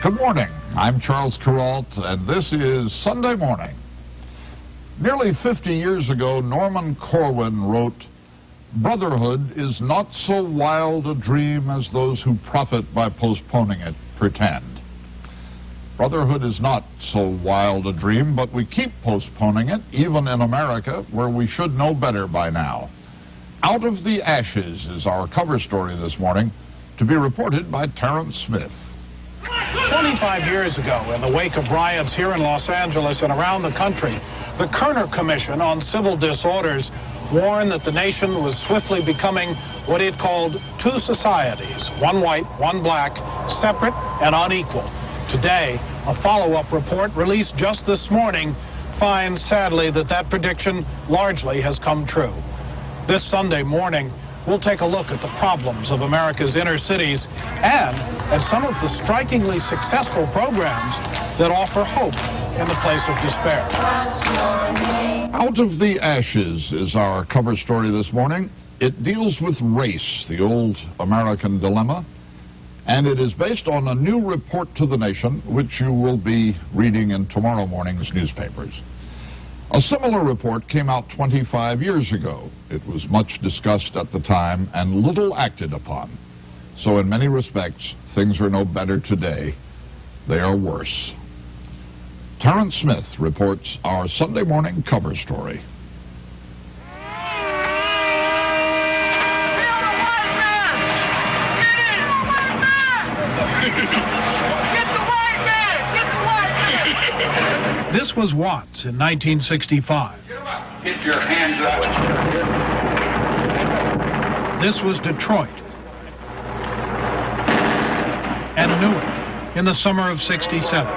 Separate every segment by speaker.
Speaker 1: Good morning. I'm Charles Kuralt, and this is Sunday Morning. Nearly 50 years ago, Norman Corwin wrote, "Brotherhood is not so wild a dream as those who profit by postponing it pretend." Brotherhood is not so wild a dream, but we keep postponing it, even in America, where we should know better by now. Out of the Ashes is our cover story this morning, to be reported by Terrence Smith.
Speaker 2: 25 years ago, in the wake of riots here in Los Angeles and around the country, the Kerner Commission on Civil Disorders warned that the nation was swiftly becoming what it called two societies, one white, one black, separate and unequal. Today, a follow-up report released just this morning finds, sadly, that that prediction largely has come true. This Sunday morning, we'll take a look at the problems of America's inner cities and at some of the strikingly successful programs that offer hope in the place of despair.
Speaker 1: Out of the Ashes is our cover story this morning. It deals with race, the old American dilemma, and it is based on a new report to the nation, which you will be reading in tomorrow morning's newspapers. A similar report came out 25 years ago. It was much discussed at the time and little acted upon. So in many respects, things are no better today. They are worse. Terrence Smith reports our Sunday morning cover story.
Speaker 2: This was Watts in 1965.
Speaker 3: Get your hands up.
Speaker 2: This was Detroit. And Newark in the summer of '67. And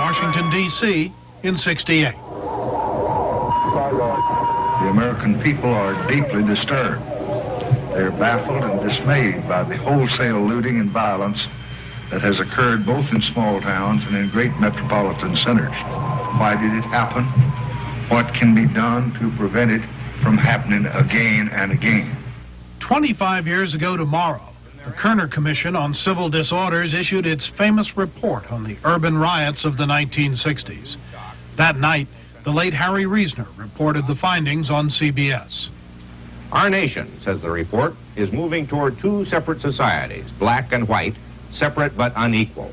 Speaker 2: Washington, D.C. in '68.
Speaker 4: The American people are deeply disturbed. They're baffled and dismayed by the wholesale looting and violence that has occurred both in small towns and in great metropolitan centers. Why did it happen? What can be done to prevent it from happening again and again?
Speaker 2: 25 years ago tomorrow, the Kerner Commission on Civil Disorders issued its famous report on the urban riots of the 1960s. That night, the late Harry Reasoner reported the findings on CBS.
Speaker 5: Our nation, says the report, is moving toward two separate societies, black and white, separate but unequal.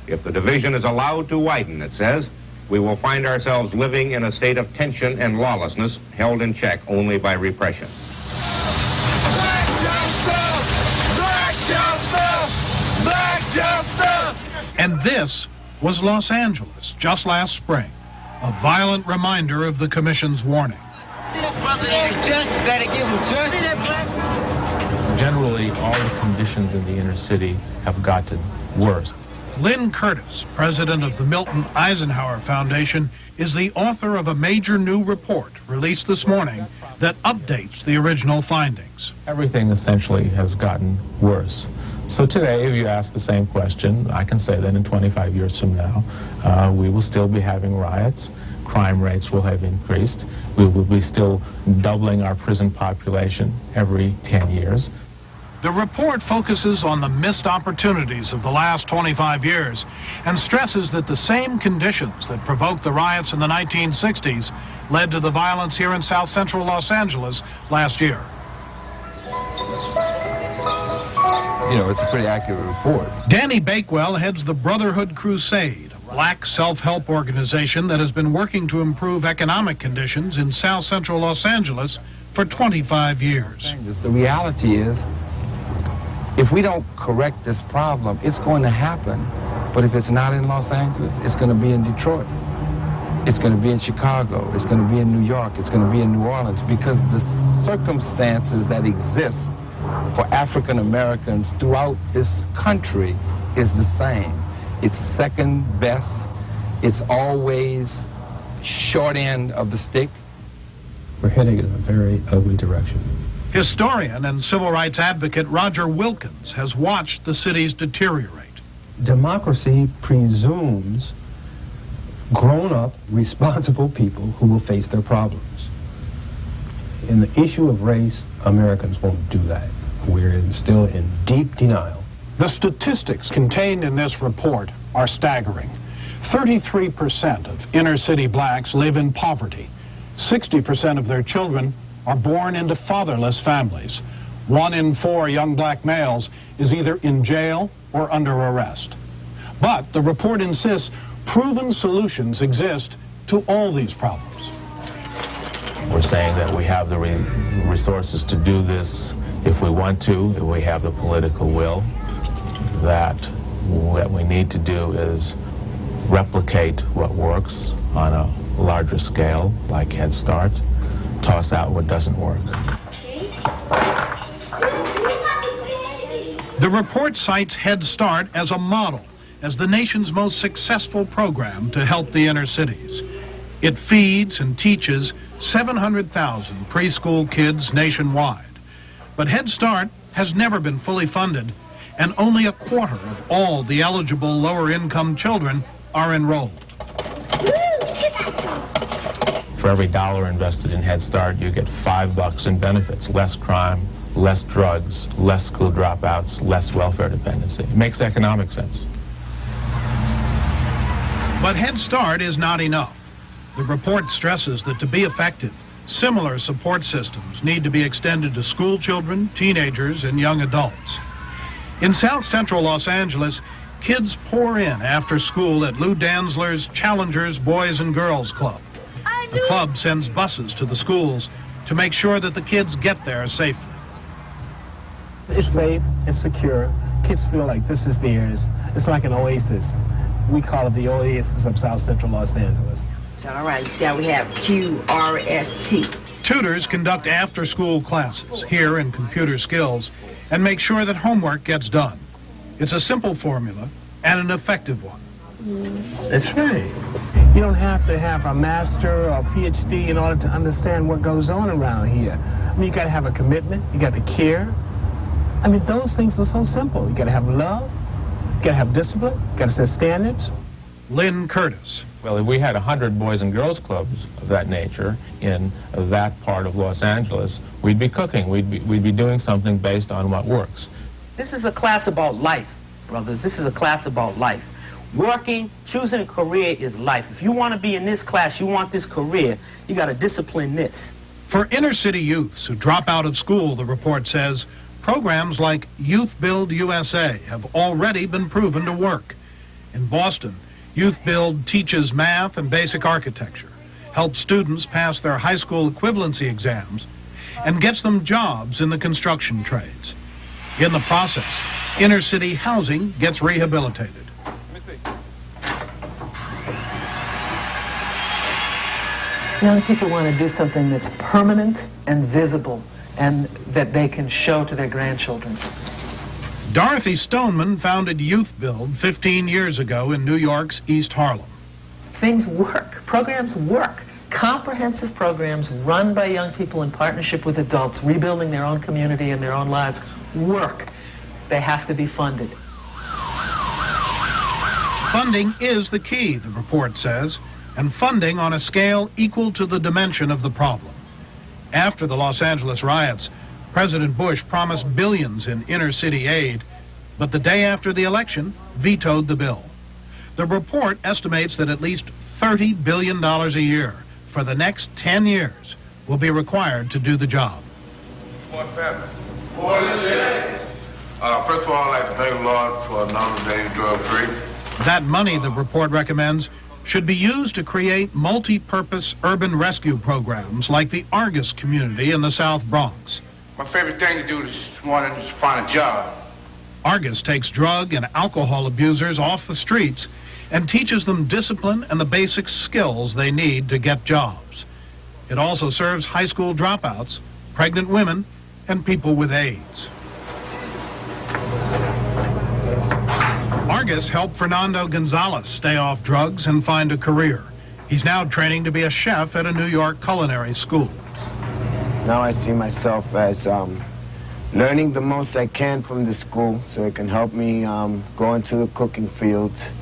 Speaker 5: If the division is allowed to widen, it says, we will find ourselves living in a state of tension and lawlessness held in check only by repression.
Speaker 3: Black justice! Black justice! Black justice!
Speaker 2: And this was Los Angeles just last spring, a violent reminder of the Commission's warning.
Speaker 6: Justice, gotta give him justice.
Speaker 7: Generally, all the conditions in the inner city have gotten worse.
Speaker 2: Lynn Curtis, president of the Milton Eisenhower Foundation, is the author of a major new report released this morning that updates the original findings.
Speaker 7: Everything essentially has gotten worse. So today, if you ask the same question, I can say that in 25 years from now, we will still be having riots. Crime rates will have increased. We will be still doubling our prison population every 10 years.
Speaker 2: The report focuses on the missed opportunities of the last 25 years and stresses that the same conditions that provoked the riots in the 1960s led to the violence here in South Central Los Angeles last year.
Speaker 8: You know, it's a pretty accurate report.
Speaker 2: Danny Bakewell heads the Brotherhood Crusade, a black self-help organization that has been working to improve economic conditions in South Central Los Angeles for 25 years.
Speaker 8: The reality is, if we don't correct this problem, it's going to happen. But if it's not in Los Angeles, it's going to be in Detroit. It's going to be in Chicago. It's going to be in New York. It's going to be in New Orleans, because the circumstances that exist for African Americans throughout this country is the same. It's second best. It's always short end of the stick.
Speaker 9: We're heading in a very ugly direction.
Speaker 2: Historian and civil rights advocate Roger Wilkins has watched the cities deteriorate.
Speaker 9: Democracy presumes grown-up, responsible people who will face their problems. In the issue of race, Americans won't do that. We're still in deep denial
Speaker 2: The statistics contained in this report are staggering. 33% of inner-city blacks live in poverty. 60% of their children are born into fatherless families. 1 in 4 young black males is either in jail or under arrest. But the report insists proven solutions exist to all these problems.
Speaker 7: We're saying that we have the resources to do this if we want to, if we have the political will. That what we need to do is replicate what works on a larger scale, like Head Start, toss out what doesn't work.
Speaker 2: The report cites Head Start as a model, as the nation's most successful program to help the inner cities. It feeds and teaches 700,000 preschool kids nationwide. But Head Start has never been fully funded, and only a quarter of all the eligible lower-income children are enrolled.
Speaker 7: For every $1 invested in Head Start, you get $5 in benefits, less crime, less drugs, less school dropouts, less welfare dependency. It makes economic sense.
Speaker 2: But Head Start is not enough. The report stresses that to be effective, similar support systems need to be extended to school children, teenagers, and young adults. In South Central Los Angeles, kids pour in after school at Lou Danzler's Challengers Boys and Girls Club. The club sends buses to the schools to make sure that the kids get there safely.
Speaker 10: It's safe, it's secure. Kids feel like this is theirs. It's like an oasis. We call it the oasis of South Central Los Angeles.
Speaker 6: All right, you see how we have QRST.
Speaker 2: Tutors conduct after-school classes here in computer skills and make sure that homework gets done. It's a simple formula and an effective one.
Speaker 10: That's right. You don't have to have a master or a PhD in order to understand what goes on around here. I mean, you got to have a commitment. You got to care. I mean, those things are so simple. You got to have love. You got to have discipline. You got to set standards.
Speaker 2: Lynn Curtis.
Speaker 7: Well, if we had 100 boys and girls clubs of that nature in that part of Los Angeles, we'd be cooking. We'd be doing something based on what works.
Speaker 11: This is a class about life, brothers. This is a class about life. Working, choosing a career is life. If you want to be in this class, you want this career, you got to discipline this.
Speaker 2: For inner-city youths who drop out of school, the report says, programs like Youth Build USA have already been proven to work. In Boston, Youth Build teaches math and basic architecture, helps students pass their high school equivalency exams, and gets them jobs in the construction trades. In the process, inner-city housing gets rehabilitated.
Speaker 12: Young people want to do something that's permanent and visible and that they can show to their grandchildren.
Speaker 2: Dorothy Stoneman founded Youth Build 15 years ago in New York's East Harlem.
Speaker 12: Things work. Programs work. Comprehensive programs run by young people in partnership with adults, rebuilding their own community and their own lives, work. They have to be funded.
Speaker 2: Funding is the key, the report says, and funding on a scale equal to the dimension of the problem. After the Los Angeles riots, President Bush promised billions in inner-city aid, but the day after the election, vetoed the bill. The report estimates that at least $30 billion a year for the next 10 years will be required to do the job.
Speaker 13: First of all, I'd like to thank the Lord for another day drug-free.
Speaker 2: That money, the report recommends, should be used to create multi-purpose urban rescue programs like the Argus community in the South Bronx.
Speaker 13: My favorite thing to do this morning is to find a job.
Speaker 2: Argus takes drug and alcohol abusers off the streets and teaches them discipline and the basic skills they need to get jobs. It also serves high school dropouts, pregnant women, and people with AIDS. Argus helped Fernando Gonzalez stay off drugs and find a career. He's now training to be a chef at a New York culinary school.
Speaker 14: Now I see myself as learning the most I can from the school so it can help me go into the cooking fields.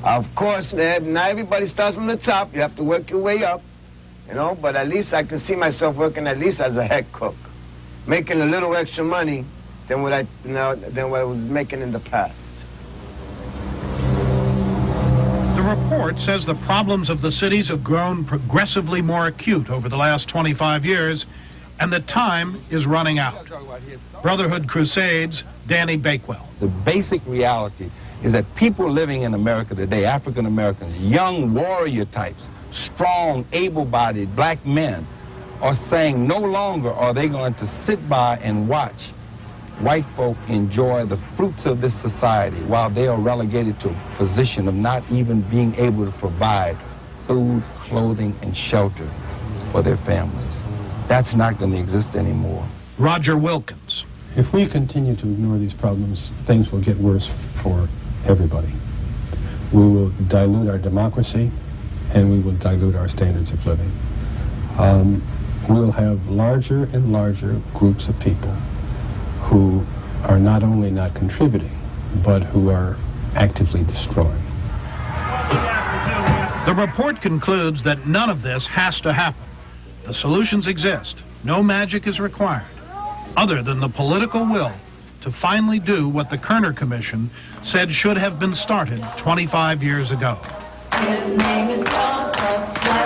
Speaker 14: Of course, not everybody starts from the top. You have to work your way up, you know, but at least I can see myself working at least as a head cook, making a little extra money than what I was making in the past.
Speaker 2: The report says the problems of the cities have grown progressively more acute over the last 25 years, and that time is running out. Brotherhood Crusades, Danny Bakewell.
Speaker 8: The basic reality is that people living in America today, African Americans, young warrior types, strong, able-bodied black men, are saying no longer are they going to sit by and watch white folk enjoy the fruits of this society while they are relegated to a position of not even being able to provide food, clothing, and shelter for their families. That's not going to exist anymore.
Speaker 2: Roger Wilkins.
Speaker 9: If we continue to ignore these problems, things will get worse for everybody. We will dilute our democracy, and we will dilute our standards of living. We'll have larger and larger groups of people who are not only not contributing, but who are actively destroying.
Speaker 2: The report concludes that none of this has to happen. The solutions exist. No magic is required, other than the political will to finally do what the Kerner Commission said should have been started 25 years ago.
Speaker 3: His name is Joseph.